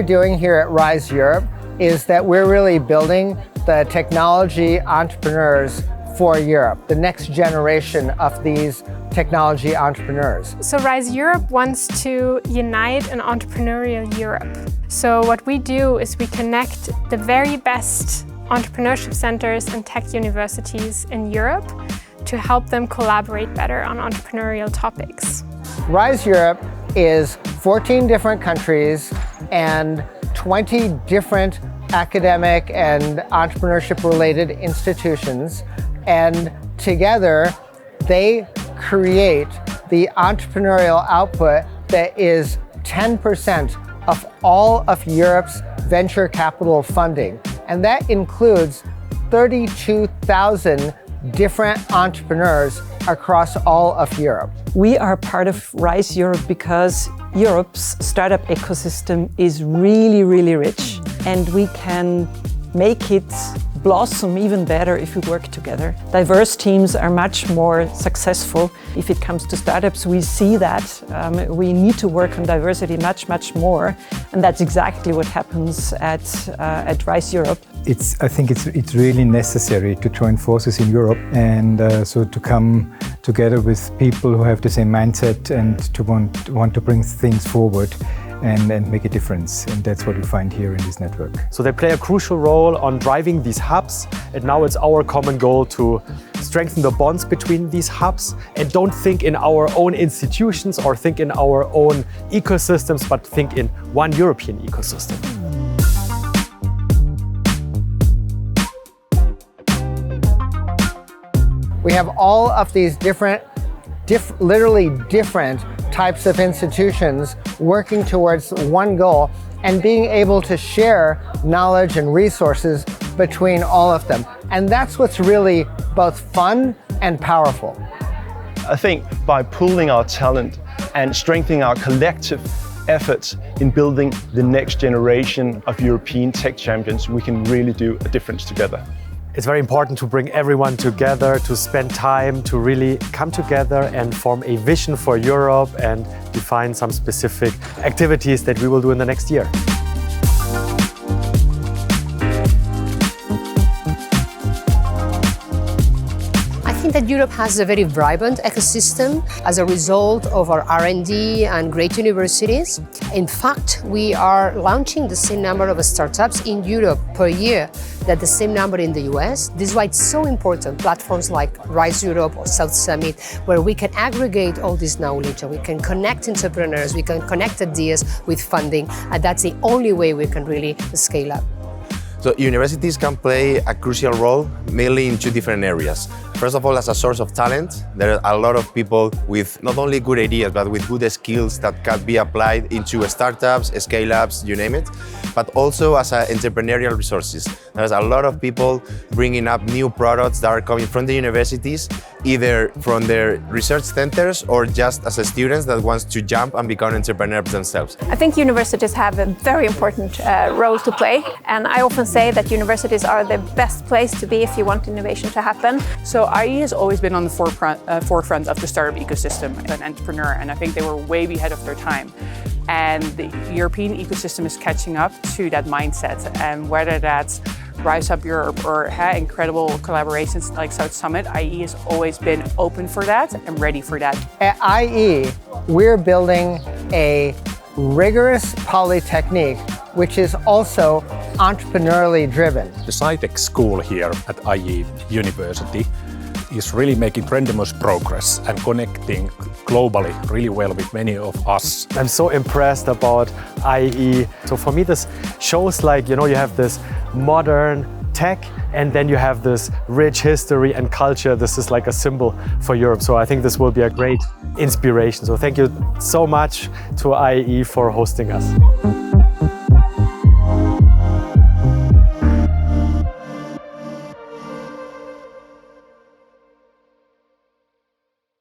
doing here at Rise Europe is that we're really building the technology entrepreneurs for Europe, the next generation of these technology entrepreneurs. So Rise Europe wants to unite an entrepreneurial Europe. So what we do is we connect the very best entrepreneurship centers and tech universities in Europe to help them collaborate better on entrepreneurial topics. Rise Europe is 14 different countries and 20 different academic and entrepreneurship-related institutions, and together they create the entrepreneurial output that is 10% of all of Europe's venture capital funding. And that includes 32,000 different entrepreneurs across all of Europe. We are part of Rise Europe because Europe's startup ecosystem is really, really rich, and we can make it blossom even better if we work together. Diverse teams are much more successful. If it comes to startups, we see that we need to work on diversity much more, and that's exactly what happens at Rise Europe. I think it's really necessary to join forces in Europe, and so to come together with people who have the same mindset and to want to bring things forward and make a difference. And that's what we find here in this network. So they play a crucial role on driving these hubs, and now it's our common goal to strengthen the bonds between these hubs and don't think in our own institutions or think in our own ecosystems, but think in one European ecosystem. We have all of these literally different types of institutions working towards one goal and being able to share knowledge and resources between all of them. And that's what's really both fun and powerful. I think by pooling our talent and strengthening our collective efforts in building the next generation of European tech champions, we can really do a difference together. It's very important to bring everyone together, to spend time, to really come together and form a vision for Europe and define some specific activities that we will do in the next year. I think that Europe has a very vibrant ecosystem as a result of our R&D and great universities. In fact, we are launching the same number of startups in Europe per year than the same number in the US. This is why it's so important, platforms like Rise Europe or South Summit, where we can aggregate all this knowledge and we can connect entrepreneurs, we can connect ideas with funding, and that's the only way we can really scale up. So universities can play a crucial role mainly in two different areas. First of all, as a source of talent, there are a lot of people with not only good ideas, but with good skills that can be applied into startups, scale-ups, you name it, but also as entrepreneurial resources. There's a lot of people bringing up new products that are coming from the universities, either from their research centers or just as students that want to jump and become entrepreneurs themselves. I think universities have a very important role to play, and I often say that universities are the best place to be if you want innovation to happen. So IE has always been on the forefront of the startup ecosystem as an entrepreneur, and I think they were way ahead of their time. And the European ecosystem is catching up to that mindset, and whether that's Rise Up Europe or incredible collaborations like South Summit, IE has always been open for that and ready for that. At IE, we're building a rigorous polytechnique, which is also entrepreneurially driven. The SciTech school here at IE University is really making tremendous progress and connecting globally really well with many of us. I'm so impressed about IE. So for me, this shows like, you have this modern tech and then you have this rich history and culture. This is like a symbol for Europe. So I think this will be a great inspiration. So thank you so much to IE for hosting us.